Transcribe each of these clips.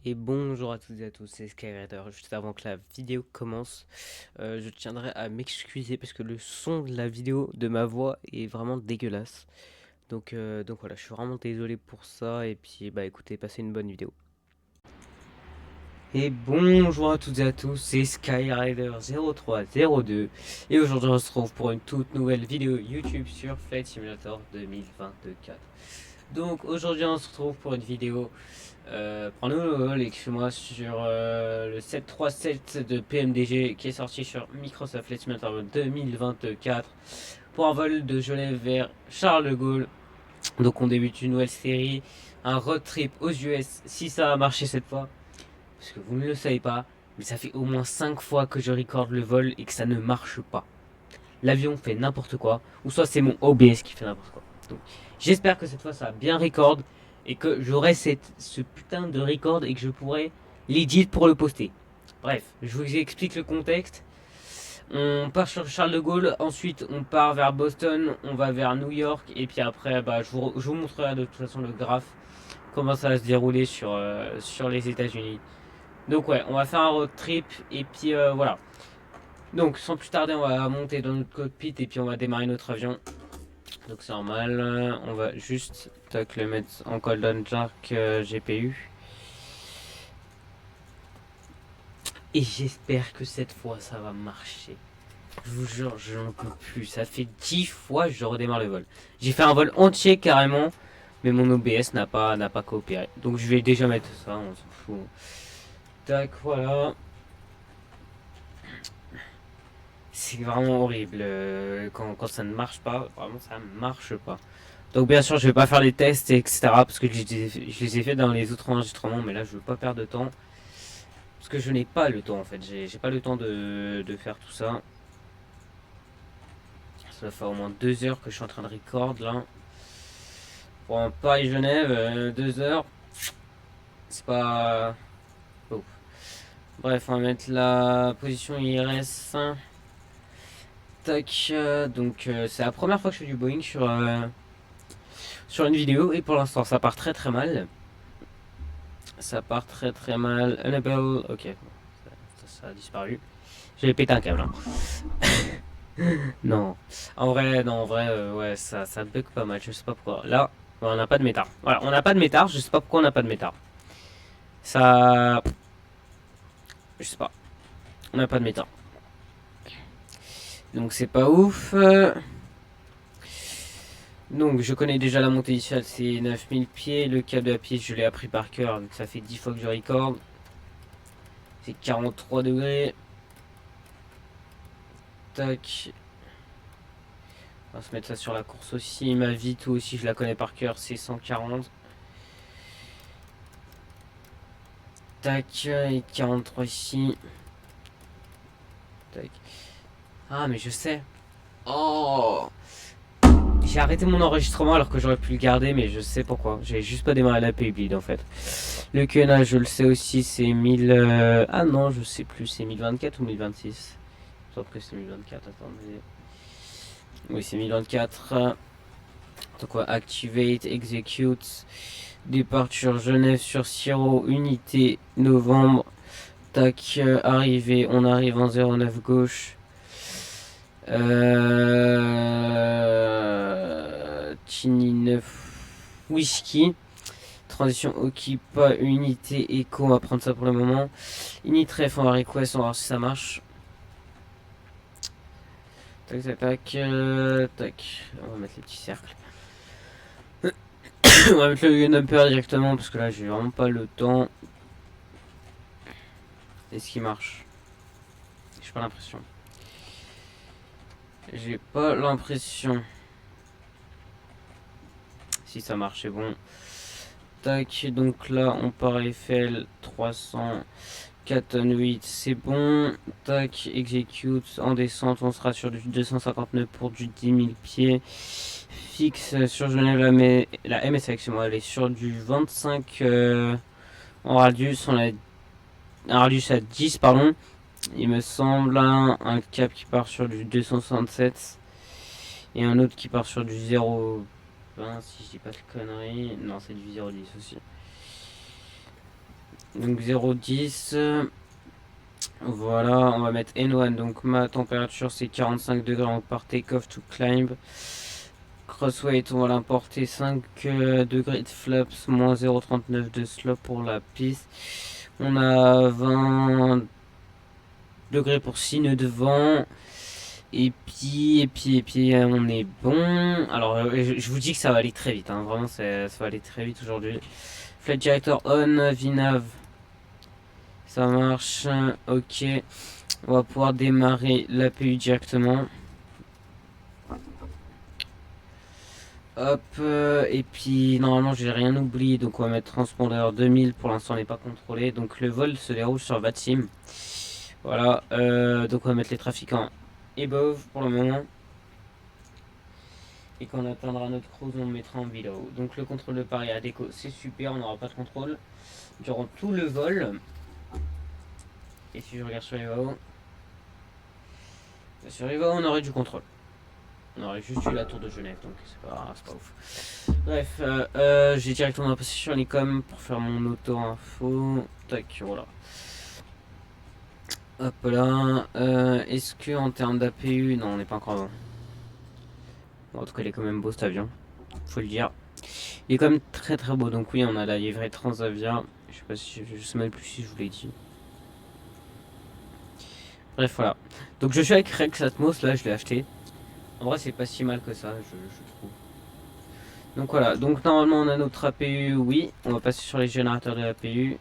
Et bonjour à toutes et à tous, c'est Skyrider. Juste avant que la vidéo commence, je tiendrai à m'excuser parce que le son de la vidéo de ma voix est vraiment dégueulasse. Donc voilà, je suis vraiment désolé pour ça. Et puis bah écoutez, passez une bonne vidéo. Et bonjour à toutes et à tous, c'est Skyrider0302. Et aujourd'hui on se retrouve pour une toute nouvelle vidéo YouTube sur Flight Simulator 2024. Donc aujourd'hui on se retrouve pour une vidéo prends-nous moi sur le 737 de PMDG qui est sorti sur Microsoft Flight Simulator 2024 pour un vol de Genève vers Charles de Gaulle. Donc on débute une nouvelle série, un road trip aux US si ça a marché cette fois. Parce que vous ne le savez pas, mais ça fait au moins 5 fois que je recorde le vol et que ça ne marche pas. L'avion fait n'importe quoi, ou soit c'est mon OBS qui fait n'importe quoi. Donc j'espère que cette fois ça a bien record et que j'aurai ce putain de record et que je pourrai l'edit pour le poster. Bref, je vous explique le contexte. On part sur Charles de Gaulle, ensuite on part vers Boston, on va vers New York et puis après bah, je vous montrerai de toute façon le graphe, comment ça va se dérouler sur les États-Unis. Donc ouais, on va faire un road trip et puis voilà. Donc sans plus tarder, on va monter dans notre cockpit et puis on va démarrer notre avion. Donc c'est normal, on va juste le mettre en Golden Shark GPU. Et j'espère que cette fois ça va marcher. Je vous jure, je n'en peux plus. Ça fait 10 fois que je redémarre le vol. J'ai fait un vol entier carrément, mais mon OBS n'a pas coopéré. Donc je vais déjà mettre ça, on s'en fout. Tac, voilà. C'est vraiment horrible quand ça ne marche pas. Vraiment, ça ne marche pas. Donc bien sûr, je vais pas faire les tests, etc. Parce que je les ai fait dans les autres enregistrements, mais là, je veux pas perdre de temps. Parce que je n'ai pas le temps, en fait. J'ai pas le temps de faire tout ça. Ça fait au moins 2 heures que je suis en train de record, là. Pour un Paris-Genève, 2 heures. C'est pas... ouf. Bref, on va mettre la position IRS. Tac. Donc, c'est la première fois que je fais du Boeing sur une vidéo et pour l'instant ça part très très mal. Ça part très très mal. Unable. Ok, ça a disparu. J'ai pété un câble. Non. En vrai, ouais, ça bug pas mal. Je sais pas pourquoi. Là, on n'a pas de métard. Voilà, on n'a pas de métard. Je sais pas pourquoi on n'a pas de métard. Ça. Je sais pas. On n'a pas de métard. Donc c'est pas ouf. Donc je connais déjà la montée initiale, c'est 9000 pieds. Le câble de la piste, je l'ai appris par cœur, donc ça fait 10 fois que je record. C'est 43 degrés. Tac. On va se mettre ça sur la course aussi. Ma vie, tout aussi, je la connais par cœur, c'est 140. Tac, et 43 ici. Tac. Ah, mais je sais. Oh, j'ai arrêté mon enregistrement alors que j'aurais pu le garder, mais je sais pourquoi. J'ai juste pas démarré la Payblade en fait. Le QNA, je le sais aussi, c'est 1000. Ah non, je sais plus, c'est 1024 ou 1026. Je crois que c'est 1024, attendez. Oui, c'est 1024. Donc, on va activate, execute. Departure Genève sur Siro, unité novembre. Tac, arrivée, on arrive en 09 gauche. Tini 9 whisky. Transition OK, pas unité écho, on va prendre ça pour le moment. Initref, on va request, on va voir si ça marche. Tac, tac, tac, tac. On va mettre les petits cercles. On va mettre le number directement parce que là j'ai vraiment pas le temps. Est-ce qu'il marche? J'ai pas l'impression. J'ai pas l'impression. Si ça marche, c'est bon. Tac, donc là on part Eiffel 300. 4 tonnes 8, c'est bon. Tac, execute. En descente, on sera sur du 259 pour du 10 000 pieds. Fixe sur Genève, la MS avec moi, elle est sur du 25 en radius. On a un radius à 10, pardon. Il me semble un cap qui part sur du 267 et un autre qui part sur du 0,20 si je dis pas de conneries. Non, c'est du 0,10 aussi. Donc 0,10. Voilà, on va mettre N1. Donc ma température c'est 45 degrés. On part take-off to climb. Crossweight, on va l'importer 5 degrés de flaps, moins 0,39 de slope pour la piste. On a 20 degrés pour 6 nœuds de vent. Et puis, on est bon. Alors, je vous dis que ça va aller très vite. Hein. Vraiment, ça va aller très vite aujourd'hui. Flight Director on, VNAV. Ça marche. Ok. On va pouvoir démarrer l'APU directement. Hop. Et puis, normalement, j'ai rien oublié. Donc, on va mettre transpondeur 2000. Pour l'instant, on n'est pas contrôlé. Donc, le vol se déroule sur VATSIM. Voilà. Donc, on va mettre les trafiquants above pour le moment. Et quand on atteindra notre cruise, on le mettra en below. Donc le contrôle de Paris à déco, c'est super, on n'aura pas de contrôle durant tout le vol. Et si je regarde sur les VAO, on aurait du contrôle. On aurait juste eu la tour de Genève, donc c'est pas ouf. Bref, j'ai directement passé sur l'ICOM pour faire mon auto-info. Tac, voilà. Hop là. Est-ce que en termes d'APU, non, on n'est pas encore bon. Bon, en tout cas, il est quand même beau cet avion, faut le dire. Il est quand même très très beau. Donc oui, on a la livrée Transavia. Je sais pas si je sais même plus si je vous l'ai dit. Bref, voilà. Donc je suis avec Rex Atmos, là je l'ai acheté. En vrai, c'est pas si mal que ça, je trouve. Donc voilà, donc normalement on a notre APU, oui. On va passer sur les générateurs de l'APU.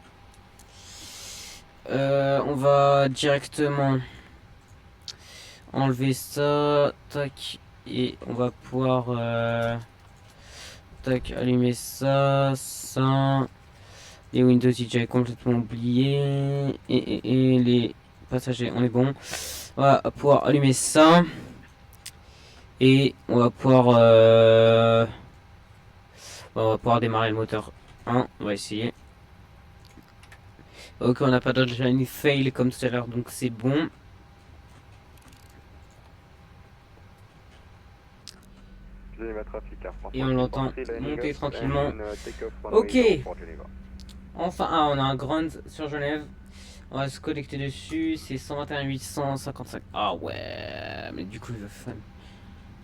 On va directement enlever ça, tac, et on va pouvoir tac, allumer ça, ça. Les Windows, j'avais complètement oublié. Et les passagers, on est bon. On va pouvoir allumer ça. Et on va pouvoir démarrer le moteur 1. On va essayer. Ok, on n'a pas de journey fail comme tout à l'heure, donc c'est bon. Et on l'entend monter tranquillement. Ok. Enfin, on a un ground sur Genève. On va se connecter dessus. C'est 121 855. Ah ouais, mais du coup, il va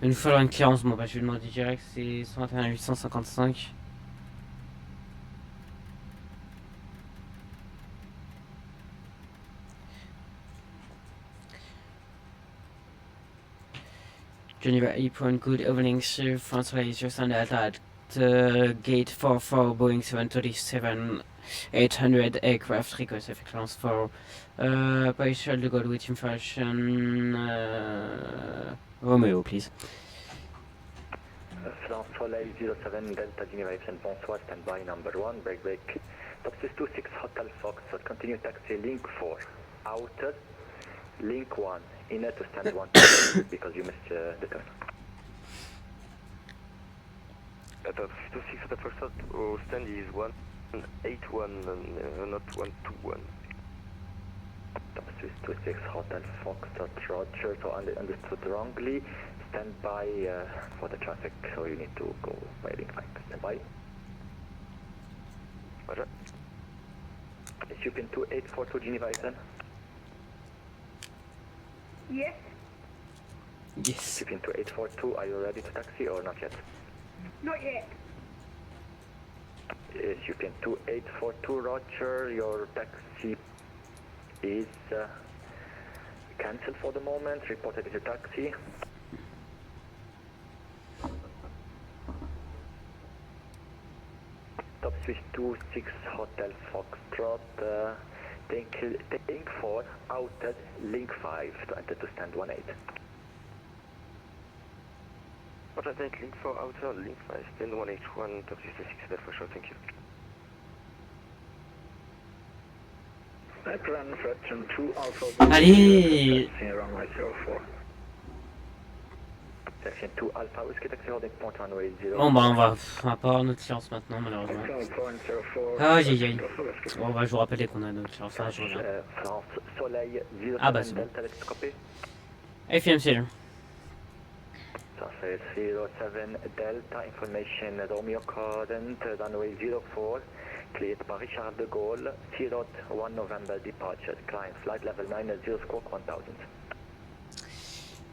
nous falloir une clearance. Bon, bah, je vais demander direct. C'est 121 855. Geneva Airport, good evening, sir. France Lasers and at gate 44 Boeing 737 800 aircraft request of clearance for by Charles de Gaulle with information Romeo, please. France Soleil 07 Delta Geneva Epsilon, bonsoir, standby number 1, break, top 26 Hotel Fox, continue taxi link 4, outer, link 1, inner to stand 1, because you missed the turn. Top 26 Hotel Fox, stand is 181, not 121. Top 26 Hotel Fox, Roger, so understood wrongly. Stand by for the traffic, so you need to go by link 5. Stand by. Roger. Supin 2842 Geneva Epsilon. Yes. Yes. Supin 2842, are you ready to taxi or not yet? Not yet. Supin 2842 Roger, your taxi is cancelled for the moment, reported as a taxi. Top Swiss 26 Hotel Foxtrot, link 4, outed, link 5 to enter to stand 18. Roger, take link 4, outer, link 5, stand 181, top 66 Hotel for sure, thank you. Allez. Section 2 Alpha, Whiskey Taxi holding point runway 0. Bon bah on va pas avoir notre séance maintenant malheureusement. Aïe aïe. Bon bah je vous rappelle qu'on a notre séance. Ah, je reviens. France Soleil 07 Ah bah c'est bon. Delta, let's copy. FMC. Ça c'est 07 Delta, information Romeo current, runway 04, cleared par Richard de Gaulle, 01 November departure, climb flight level 90, squawk 1000.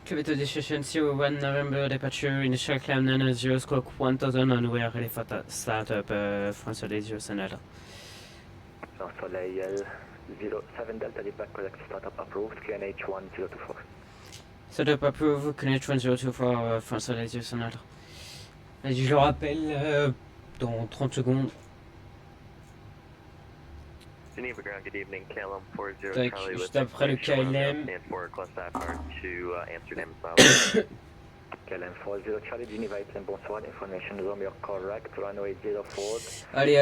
Quebec Destination 01 November departure, initial climb 90, squawk 1000 and we are ready for startup France Soleil Sonata. France Soleil 07 Delta, departure correct, startup approved, QNH 1024. Startup approved, QNH 1024 France Soleil Sonata. Je le rappelle dans 30 secondes. Geneva Ground, good evening. KLM 40 Tac, Charlie juste with après le KLM. and for Cluster to Amsterdam south. KLM 40 Charlie, Geneva Airplane, bonsoir, information Romeo correct, runway 04. Allez,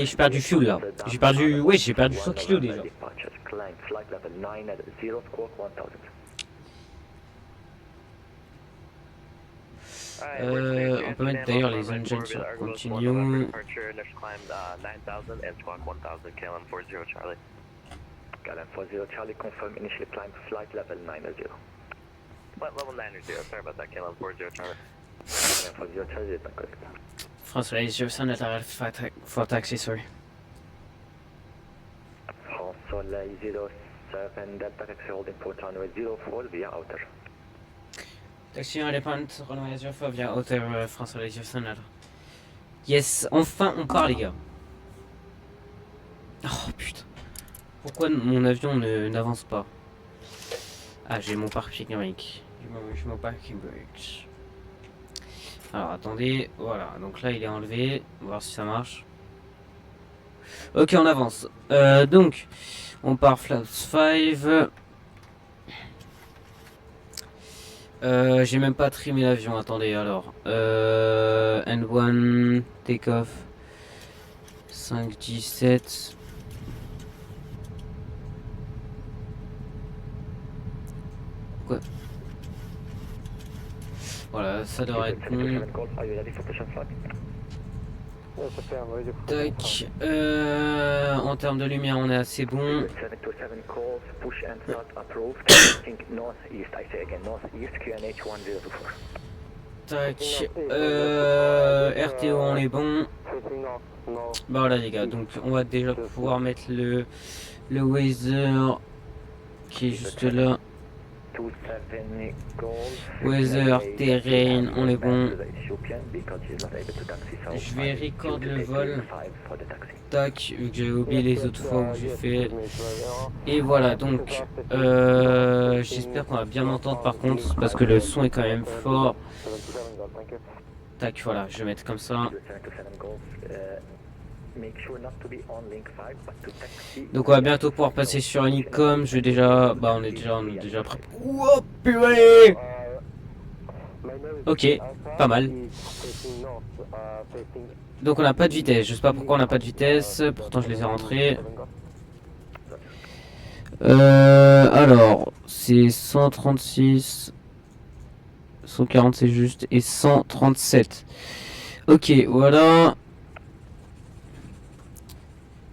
j'ai perdu fuel là. J'ai perdu 100 kilos déjà. Departure, climb flight level 90, squawk 1000. On peut mettre d'ailleurs les engines sur continue. Departure, initial climb 9000 and squawk 1000, KLM 40 Charlie. KLM 40 Charlie, confirm initial climb flight level 90. Flight level 90, sorry about that, KLM 40 Charlie. KLM 40 Charlie, c'est correct. France Soleil Sonata for taxi, sorry. France Soleil 07 Delta, taxi holding port runway 04 via outer. Taxi Elephant, runway Azure via Outer France Soleil Sonata. Yes, enfin on part les gars. Oh putain. Pourquoi mon avion n'avance pas? Ah, j'ai mon parking brake. J'ai mon parking brake. Alors attendez, voilà, donc là il est enlevé, on va voir si ça marche. Ok, on avance. Donc, on part flaps 5. J'ai même pas trimé l'avion, attendez alors. N1, take off. 5-17. Quoi? Voilà, ça devrait être bon. Tac. En termes de lumière, on est assez bon. 727 calls, push and start approved, think northeast, I say again, northeast, QNH 1024. Tac. RTO, on est bon. Bah voilà les gars, donc on va déjà pouvoir mettre le weather qui est juste là. 27 calls, Weather, terrain, on est bon. Je Je vais record le vol. Tac, vu que j'avais oublié les autres fois où j'ai fait. Et voilà, donc j'espère qu'on va bien m'entendre par contre, parce que le son est quand même fort. Tac, voilà, je vais mettre comme ça. Donc on va bientôt pouvoir passer sur Unicom. Je vais déjà, on est déjà prêt. Ouah, purée. Ok, pas mal. Donc on n'a pas de vitesse. Je sais pas pourquoi on n'a pas de vitesse. Pourtant je les ai rentrés. Alors c'est 136, 140 c'est juste et 137. Ok, voilà.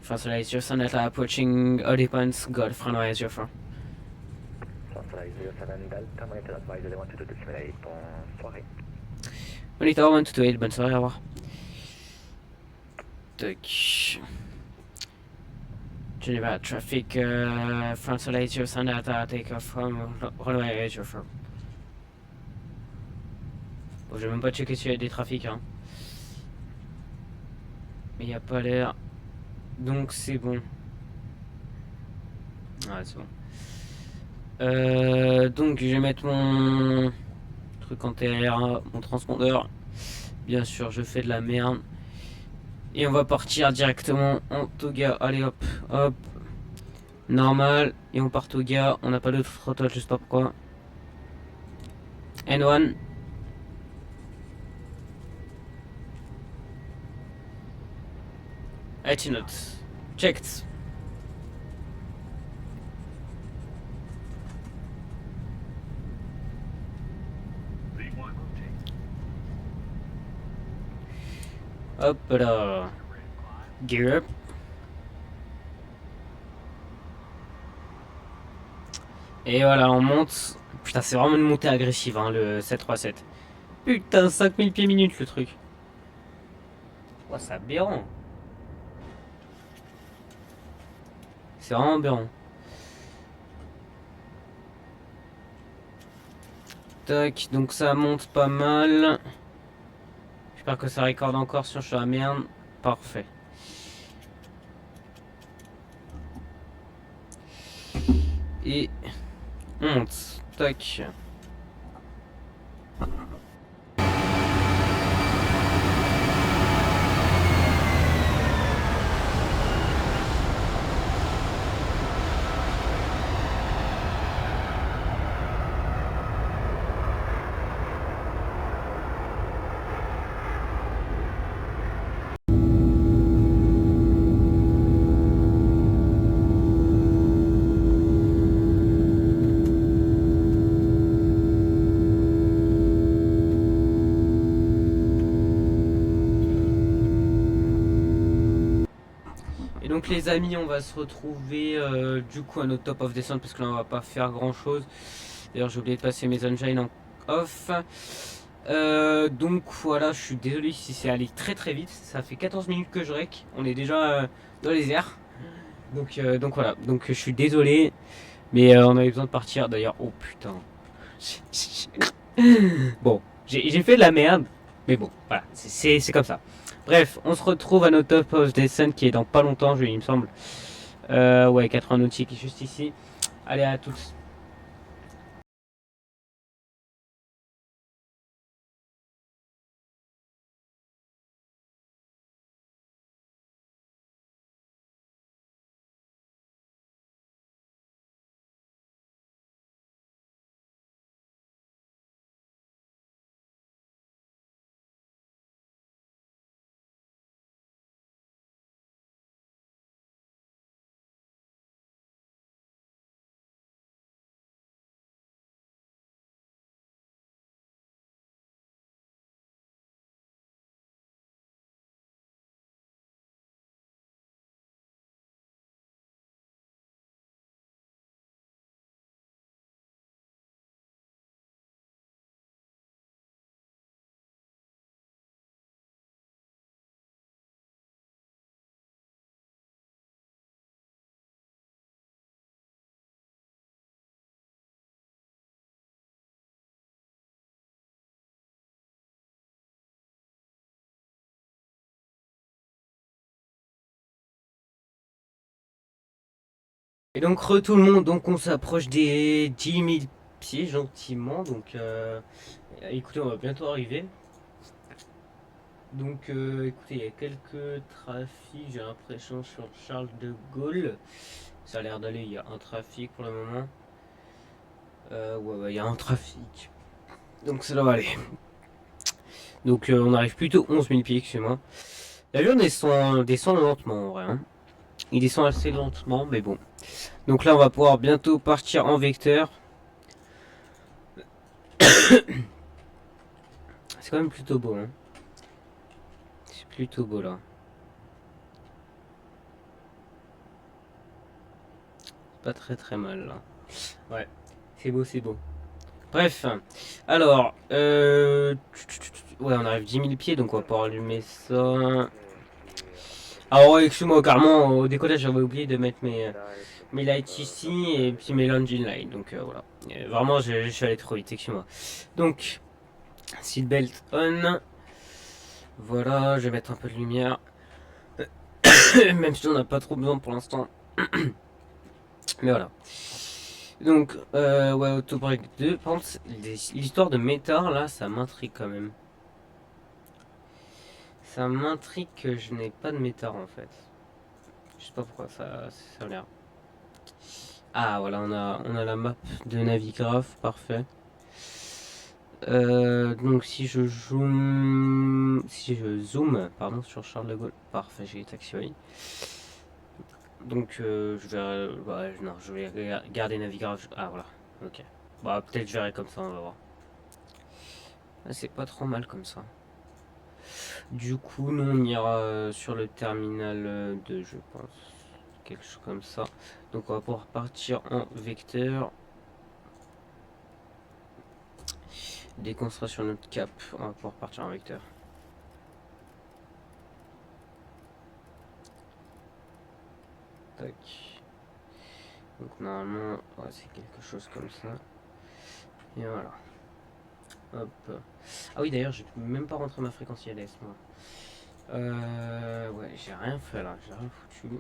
France Soleil Sonata approaching Olympus Golf runway Azure 4. Monitor 128, bonne soirée, au revoir. Tac. Geneva traffic, France Soleil Sonata take off from runway Azure 4. Bon, je vais même pas checker s'il y a des trafics, hein. Mais il n'y a pas l'air. Donc c'est bon. Ouais, c'est bon. Donc je vais mettre mon truc en TR, mon transpondeur. Bien sûr, je fais de la merde. Et on va partir directement en Toga. Allez hop, hop. Normal. Et on part Toga. On n'a pas d'autre throttle, je sais pas pourquoi. N1. IT notes. Checked. Hop là. Gear up. Et voilà, on monte. Putain, c'est vraiment une montée agressive, hein, le 737. Putain, 5000 pieds minutes le truc. Oh, c'est aberrant. C'est vraiment aberrant. Tac, donc ça monte pas mal. J'espère que ça recorde encore si je suis à la merde. Parfait. Et on monte. Tac. Et donc les amis, on va se retrouver du coup à notre top of descent parce que là on va pas faire grand chose. D'ailleurs j'ai oublié de passer mes engines en off. Donc voilà, je suis désolé si c'est allé très très vite. Ça fait 14 minutes que je rec. On est déjà dans les airs. Donc voilà, donc je suis désolé. Mais on avait besoin de partir d'ailleurs. Oh putain. Bon, j'ai fait de la merde. Mais bon, voilà, c'est comme ça. Bref, on se retrouve à notre top of descent qui est dans pas longtemps, il me semble. Ouais, 80 nautiques juste ici. Allez, à tous. Et donc, tout le monde, donc on s'approche des 10 000 pieds gentiment. Donc, écoutez, on va bientôt arriver. Donc, écoutez, il y a quelques trafics, j'ai l'impression, sur Charles de Gaulle. Ça a l'air d'aller, il y a un trafic pour le moment. Ouais, il y a un trafic. Donc, ça va aller. Donc, on arrive plutôt 11 000 pieds, excusez-moi. L'avion descend lentement, en vrai. Hein. Il descend assez lentement, mais bon. Donc là, on va pouvoir bientôt partir en vecteur. C'est quand même plutôt beau, hein. C'est plutôt beau, là. Pas très très mal, là. Ouais, c'est beau, c'est beau. Bref, alors, ouais, on arrive 10 000 pieds, donc on va pouvoir allumer ça. Alors, ouais, excuse-moi, carrément, au décollage, j'avais oublié de mettre mes lights ici et puis mes engine lights. Donc voilà. Et vraiment, je suis allé trop vite, excuse-moi. Donc, seatbelt on. Voilà, je vais mettre un peu de lumière. Même si on n'a pas trop besoin pour l'instant. Mais voilà. Donc, ouais, Autobreak 2. Par contre, l'histoire de métard, là, ça m'intrigue quand même. Ça m'intrigue que je n'ai pas de métard en fait. Je sais pas pourquoi ça a l'air. Ah voilà, on a la map de Navigraph, parfait. Donc si je zoom pardon, sur Charles de Gaulle, parfait, j'ai les taxiways. Donc je vais, non, je vais garder Navigraph. Ah voilà, ok. Bah peut-être je verrai comme ça, on va voir. Ah, c'est pas trop mal comme ça. Du coup, nous on ira sur le terminal 2, je pense. Quelque chose comme ça. Donc on va pouvoir partir en vecteur. Dès qu'on sera sur notre cap, on va pouvoir partir en vecteur. Tac. Donc normalement, ouais, c'est quelque chose comme ça. Et voilà. Hop. Ah oui, d'ailleurs, j'ai même pas rentré ma fréquence ILS, moi. Ouais, j'ai rien fait là, j'ai rien foutu.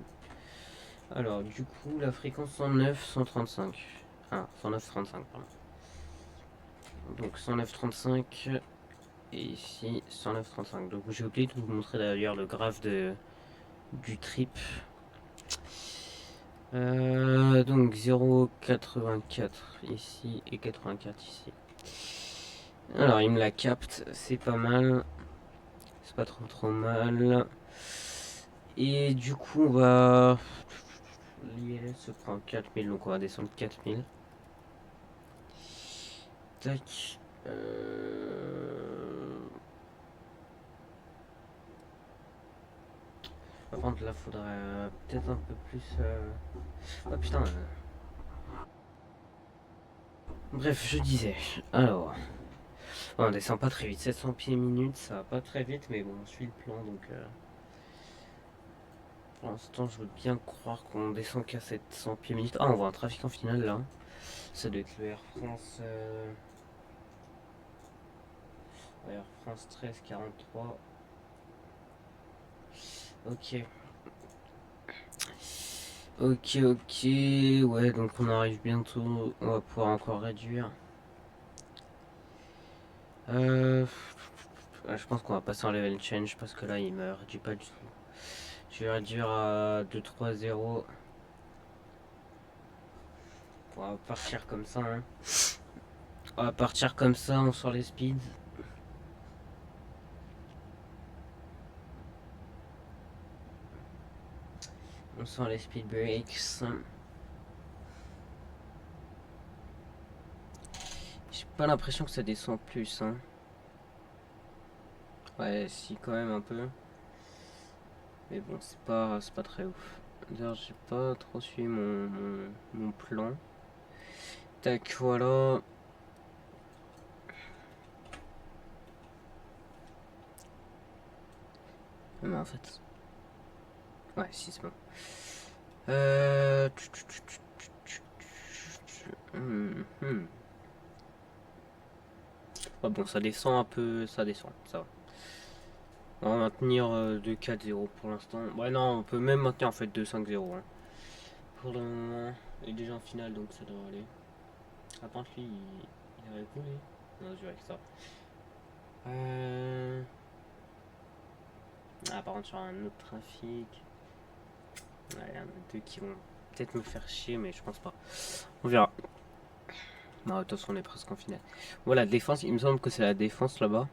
Alors, du coup, la fréquence 109, 135. Ah, 109, 35, pardon. Donc 109, 35. Et ici, 109, 35. Donc j'ai oublié de vous montrer d'ailleurs le graphe du trip. Donc 0,84 ici et 84 ici. Alors il me la capte, c'est pas mal. C'est pas trop mal. Et du coup on va... L'ILS se prend 4000, donc on va descendre 4000. Tac. Par contre là faudrait peut-être un peu plus... Oh putain. Bref, je disais. Alors... On descend pas très vite, 700 pieds minute, ça va pas très vite, mais bon, on suit le plan, donc... Pour l'instant, je veux bien croire qu'on descend qu'à 700 pieds minute. Ah, on voit un trafic en finale, là. Ça doit être le Air France... Air France 1343. Ok. Ok. Ouais, donc on arrive bientôt. On va pouvoir encore réduire. Je pense qu'on va passer en level change parce que là, il me réduit pas du tout. Je vais réduire à 2-3-0. On va partir comme ça. Hein. On va partir comme ça, on sort les speeds. On sort les speed breaks. J'ai pas l'impression que ça descend plus. Hein. Ouais, si, quand même un peu. Mais bon, c'est pas très ouf. D'ailleurs, j'ai pas trop suivi mon plan. Tac, voilà. Mais en fait... Ouais, si, c'est bon. Ah bon, ça descend un peu, ça descend, ça va. On va maintenir 2-4-0 pour l'instant. Ouais, non, on peut même maintenir en fait 2-5-0. Hein. Pour le moment, il est déjà en finale, donc ça devrait aller. Ah, par contre, lui, il est avec vous, lui? Non, je dirais que ça. Ah, par contre, sur un autre trafic. Ouais, il y en a deux qui vont peut-être me faire chier, mais je pense pas. On verra. Non, de toute façon, on est presque en finale. Voilà, défense, il me semble que c'est la défense là-bas.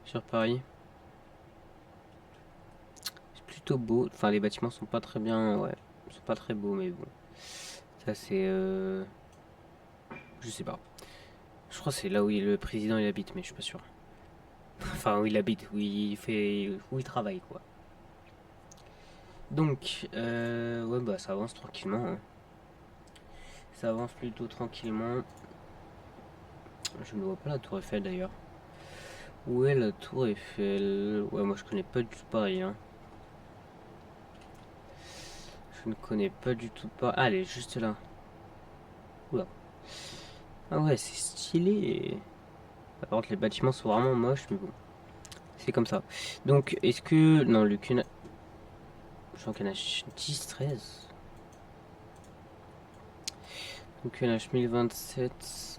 Sur Paris. C'est plutôt beau. Enfin, les bâtiments sont pas très bien. Ouais, ils sont pas très beaux, mais bon. Ça, c'est. Je sais pas. Je crois que c'est là où le président il habite, mais je suis pas sûr. Enfin, où il habite, où il travaille, quoi. Donc, ouais, bah ça avance tranquillement. Hein. Ça avance plutôt tranquillement. Je ne vois pas la tour Eiffel d'ailleurs. Où est la tour Eiffel? Ouais, moi je connais pas du tout Paris. Hein. Je ne connais pas du tout Paris. Ah, elle est juste là. Oula. Ah ouais, c'est stylé. Par contre, les bâtiments sont vraiment moches, mais bon. C'est comme ça. Donc, est-ce que... Non, le QNH... Je crois qu'il y en a 10, 13. Donc, QNH 1027...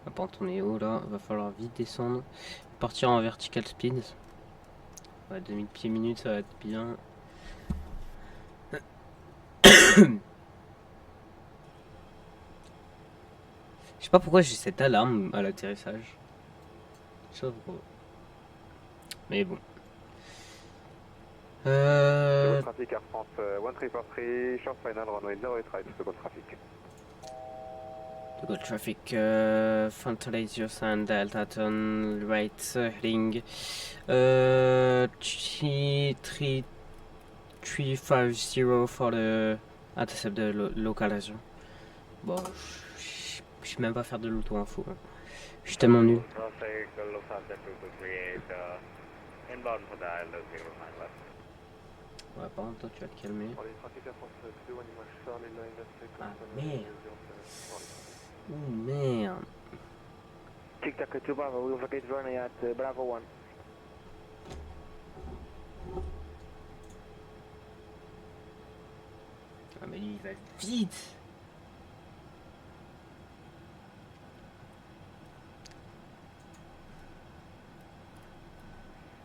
Par contre, on est haut là. Va falloir vite descendre. Partir en vertical speed. Ouais, 2000 pieds minute, ça va être bien. Je sais pas pourquoi j'ai cette alarme à l'atterrissage. Je sais pas pourquoi. Mais bon. Trafic Air France 1343, short final runway 08 right, to go traffic. To go traffic, frontalize your sign, Delta turn right, heading 3350 for the intercept de localisation. Bon, je sais Je sais même pas faire de l'auto-info. Hein. Je suis tellement nul. Ouais, par contre, toi, tu vas te calmer. Ah, merde. Oh, merde. Tic-tac to Bravo, we'll vacate runway at Bravo 1. Ah, mais lui, il va vite.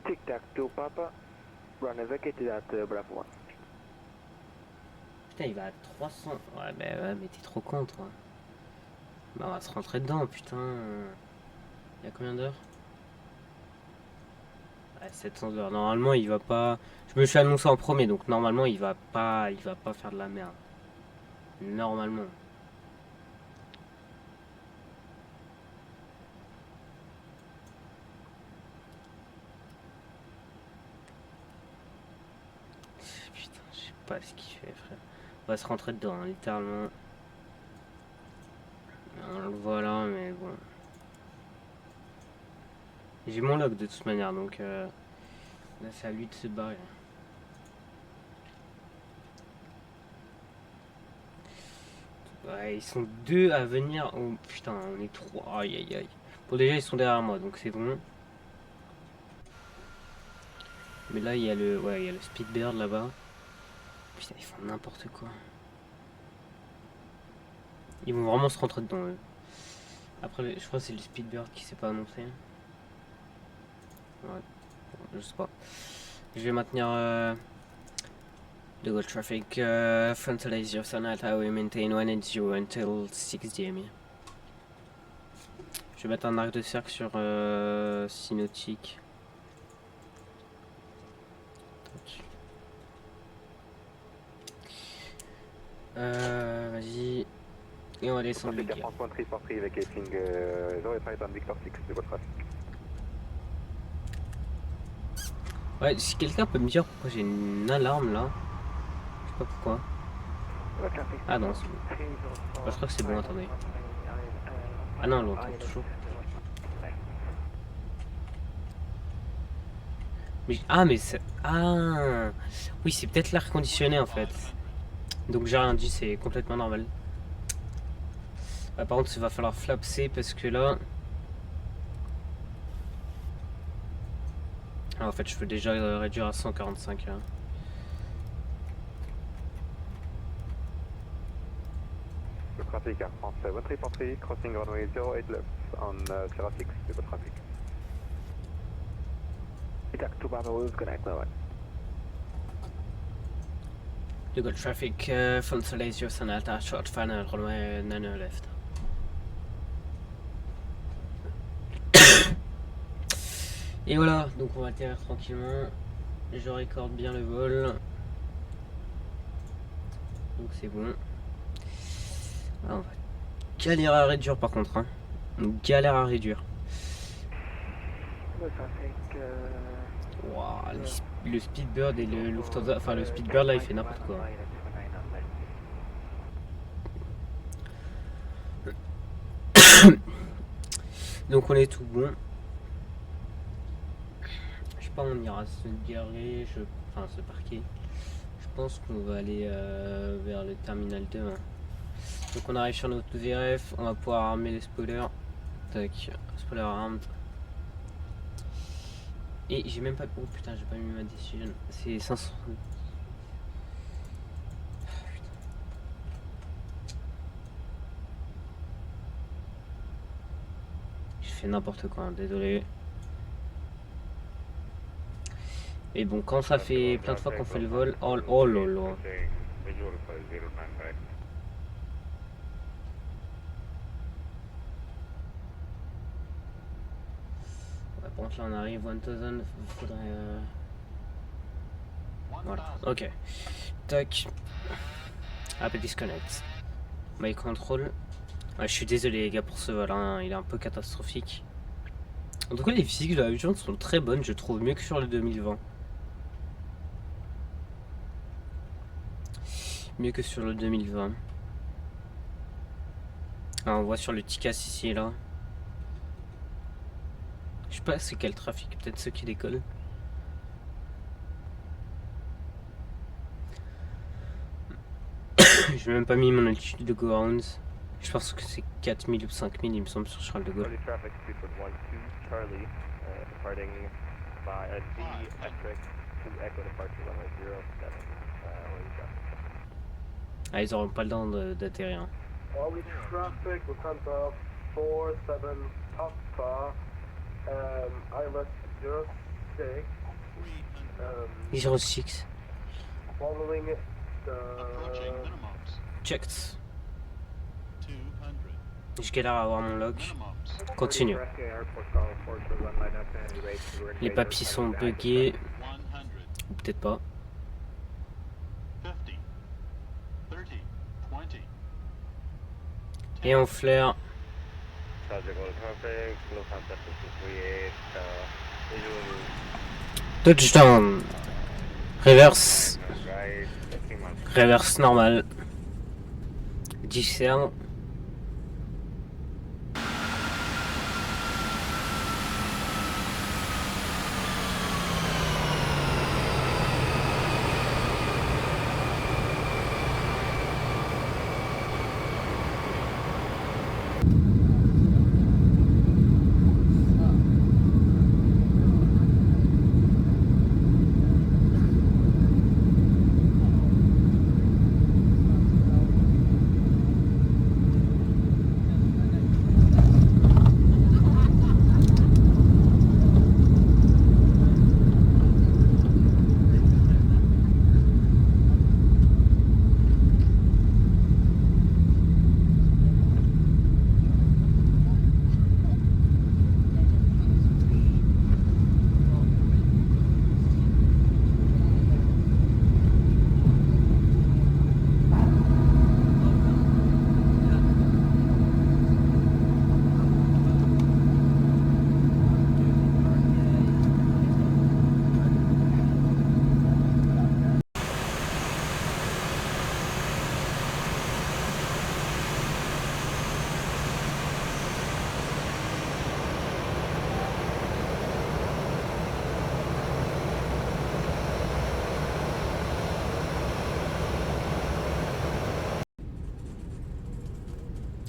Tic-tac to Papa, runway vacated at Bravo 1. Putain, il va à 300. Ouais, mais t'es trop con, toi. Bah, on va se rentrer dedans, putain. Il y a combien d'heures? Ouais, 700 heures. Normalement, il va pas. Je me suis annoncé en premier, donc normalement, il va pas faire de la merde. Normalement. Putain, je sais pas ce qu'il fait, frère. On va se rentrer dedans, hein, littéralement. On le voit là, mais bon. J'ai mon log de toute manière, donc là c'est à lui de se barrer. Ouais, ils sont deux à venir. Oh putain, on est trois. Aïe aïe aïe. Bon, déjà ils sont derrière moi, donc c'est bon. Mais là il y a le, ouais, il y a le Speedbird là-bas. Putain, ils font n'importe quoi. Ils vont vraiment se rentrer dedans. Eux. Après, je crois que c'est le Speedbird qui s'est pas annoncé. Ouais, bon, je sais pas. Je vais maintenir the good traffic, frontalize your Sonata, we maintain 180 until 6 GME. Je vais mettre un arc de cercle sur Synotique. Vas-y. Et on va descendre le gars. vacating 085 on Victor 6 de votre trafic. Ouais, si quelqu'un peut me dire pourquoi j'ai une alarme là. Je sais pas pourquoi. Ah non, c'est bon. Je crois que c'est bon, attendez. Ah non, l'autre, toujours. Mais, ah, mais c'est... Ah oui, c'est peut-être l'air conditionné en fait. Donc j'ai rien dit, c'est complètement normal. Par contre, il va falloir flapser parce que là... Ah, en fait, je peux déjà réduire à 145. Hein. Le trafic Air France 133, crossing runway 08 left on Sierra 6 de votre trafic. Tic-tac to Bravo, we'll connect now. You got traffic, frontalize your Sonata, short final, runway 9 left. Et voilà, donc on va atterrir tranquillement. Je recorde bien le vol. Donc c'est bon. Ah, on va galérer à réduire par contre. Hein. On galère à réduire. Wow, le Speedbird et le Lufthansa. Enfin, le Speedbird là il fait n'importe quoi. Donc on est tout bon. Je sais pas, on ira se garer, enfin se parquer. Je pense qu'on va aller vers le terminal 2. Hein. Donc on arrive sur notre VRF, on va pouvoir armer les spoilers. Tac, spoiler armed. Et j'ai même pas... Oh putain, j'ai pas mis ma decision. C'est 500... J'ai fait n'importe quoi, hein, désolé. Et bon, quand ça fait plein de fois qu'on fait le vol... Oh lolo. Par contre là on arrive 1000, faudrait... Voilà, ok. Tac. App disconnect. My control. Ouais, je suis désolé les gars pour ce vol, hein. Il est un peu catastrophique. En tout cas les physiques de l'avion sont très bonnes, je trouve, mieux que sur le 2020. Mieux que sur le 2020. Ah, on voit sur le Ticas ici et là. Je sais pas c'est quel trafic, peut-être ceux qui décollent. J'ai même pas mis mon altitude de go rounds. Je pense que c'est 4000 ou 5000 il me semble sur Charles de Gaulle. Early traffic, Speedbird 1-2, Charlie, departing by VX to Echo departure runway 07, early traffic. Ah, ils auront pas le temps d'atterrir. Early traffic, Lufthansa 47 Papa, ILS 06, 06. following the... Checked. Jusqu'à là à avoir mon log. Continue. Les papiers sont buggés. Ou peut-être pas. Et on flaire. Touchdown. Reverse. Reverse normal. Discerne.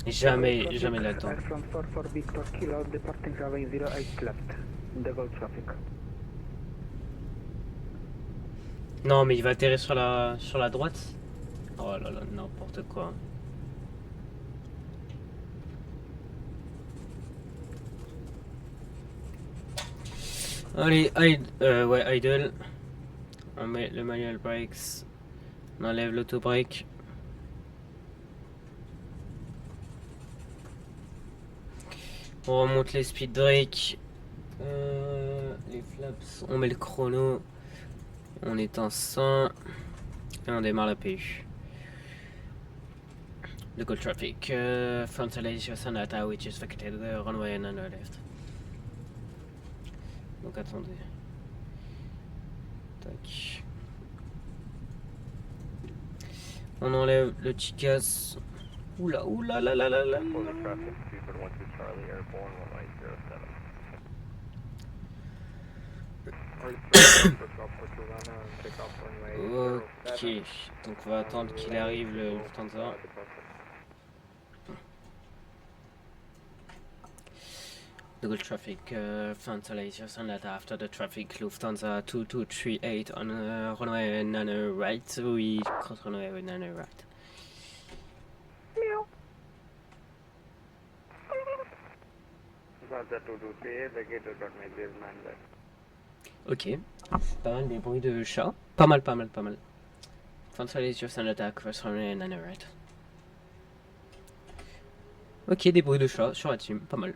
Jamais là-dedans. From 44 Victor Kilo, departing runway 08 left, the Gulf traffic. Non mais il va atterrir sur la droite. Oh là là, n'importe quoi. Allez, ouais, idle. On met le manual brakes. On enlève l'auto-brake. On remonte les speed brakes. Les flaps. On met le chrono. On éteint ça. Et on démarre la PU. The Gulf traffic. Frontal Asia Sanata, which is vacated the runway and under left. Donc attendez. Tac. On enlève le Ticas. Oula, oula, la la la la. Early traffic, Speedbird 1-2, Charlie, airborne runway 07. Ok, donc on va attendre qu'il arrive le Lufthansa. The Gulf traffic, Frontal Asia Sanata after the traffic Lufthansa 2238 on runway 9 right, we cross runway 9 right. Ok, pas mal des bruits de chat. Pas mal. Frontal Asia Sanata cross runway 9 right. Ok, des bruits de chat sur la team, pas mal.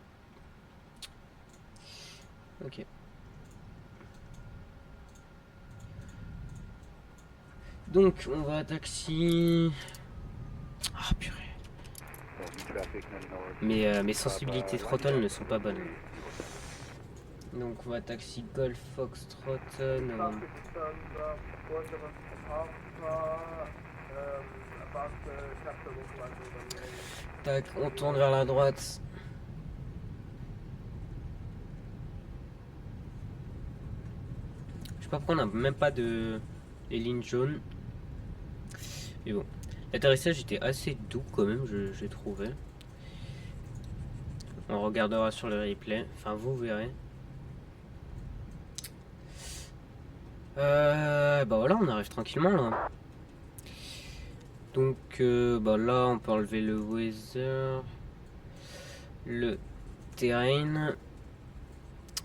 Ok. Donc on va à taxi. Ah purée. Mes sensibilités throttle ne sont pas bonnes. Donc on va taxi Golf Foxtrot Novembre. Tac, on tourne vers la droite. Je sais pas pourquoi on n'a même pas de les lignes jaunes. Mais bon, l'atterrissage était assez doux quand même, j'ai trouvé. On regardera sur le replay, enfin vous verrez. Bah voilà, on arrive tranquillement là. Donc bah là on peut enlever le weather, le terrain.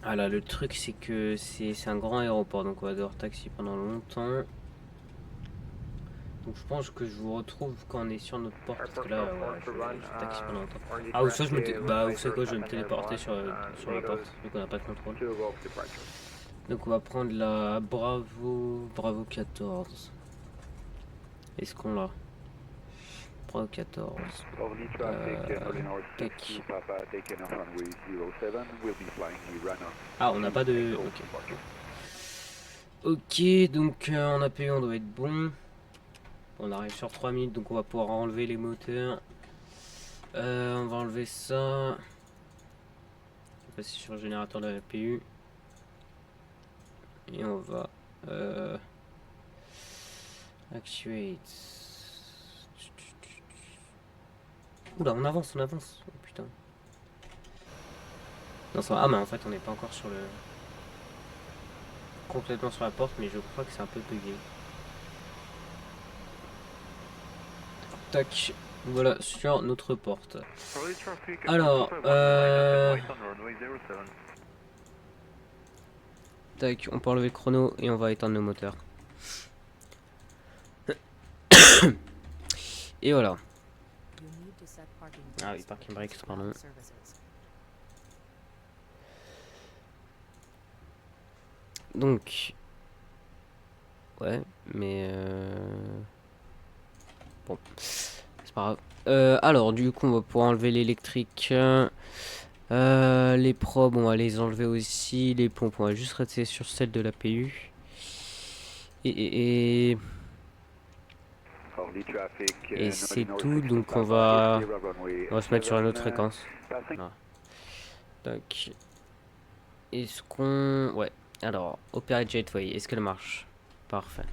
Ah là, le truc c'est que c'est un grand aéroport, donc on va devoir taxi pendant longtemps. Donc je pense que je vous retrouve quand on est sur notre porte, parce que là je taxi pendant longtemps. Ah ou soit je me bah vous savez quoi, je vais me téléporter sur la porte vu qu'on n'a pas de contrôle. Donc on va prendre la Bravo 14. Est-ce qu'on l'a? Bravo 14. Tac. Ah on n'a pas de... Ok, donc en APU on doit être bon. On arrive sur 3 minutes, donc on va pouvoir enlever les moteurs. On va enlever ça. On va passer sur le générateur de la APU. Et on va actuate. Oula, on avance. Oh putain. Non, ça va. Ah, mais en fait, on n'est pas encore sur le... complètement sur la porte, mais je crois que c'est un peu bugué. Tac. Voilà, sur notre porte. Alors, tac, on peut enlever le chrono et on va éteindre nos moteurs. Et voilà. Ah oui, parking brakes, pardon. Donc, ouais, mais bon, c'est pas grave. Alors, du coup, on va pouvoir enlever l'électrique. Les probes, on va les enlever aussi. Les pompes, on va juste rester sur celle de l'APU. Et c'est tout. Donc, on va se mettre sur une autre fréquence. Voilà. Tac. Est-ce qu'on... Ouais. Alors, Operate Gateway, est-ce qu'elle marche? Parfait.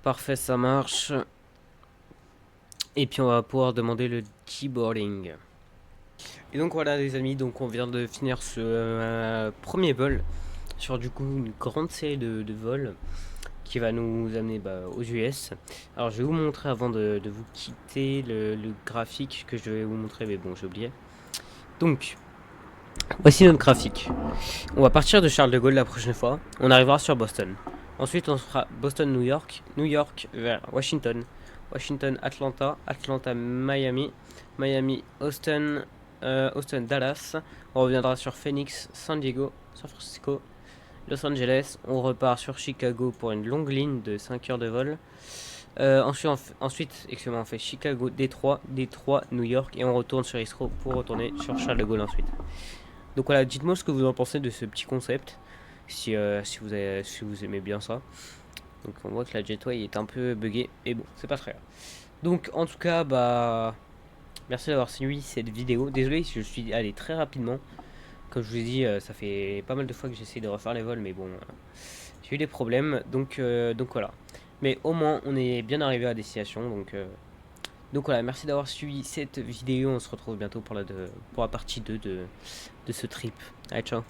Parfait, ça marche. Et puis on va pouvoir demander le deboarding. Et donc voilà les amis, donc on vient de finir ce premier vol sur du coup une grande série de vols qui va nous amener aux US. Alors je vais vous montrer avant de vous quitter le graphique que je vais vous montrer, mais bon j'ai oublié. Donc voici notre graphique. On va partir de Charles de Gaulle la prochaine fois. On arrivera sur Boston. Ensuite on fera Boston-New York, New York vers Washington, Washington Atlanta, Atlanta Miami, Miami Austin, Austin Dallas. On reviendra sur Phoenix, San Diego, San Francisco, Los Angeles. On repart sur Chicago pour une longue ligne de 5 heures de vol. Ensuite excusez-moi, on fait Chicago, Détroit, New York et on retourne sur Heathrow pour retourner sur Charles de Gaulle ensuite. Donc voilà, dites-moi ce que vous en pensez de ce petit concept, si vous aimez bien ça. Donc on voit que la Jetway est un peu buggée, et bon, c'est pas très grave. Donc en tout cas, merci d'avoir suivi cette vidéo. Désolé si je suis allé très rapidement. Comme je vous ai dit, ça fait pas mal de fois que j'essaie de refaire les vols, mais bon, j'ai eu des problèmes. Donc voilà. Mais au moins, on est bien arrivé à destination. Donc voilà, merci d'avoir suivi cette vidéo. On se retrouve bientôt pour la partie 2 de ce trip. Allez, ciao.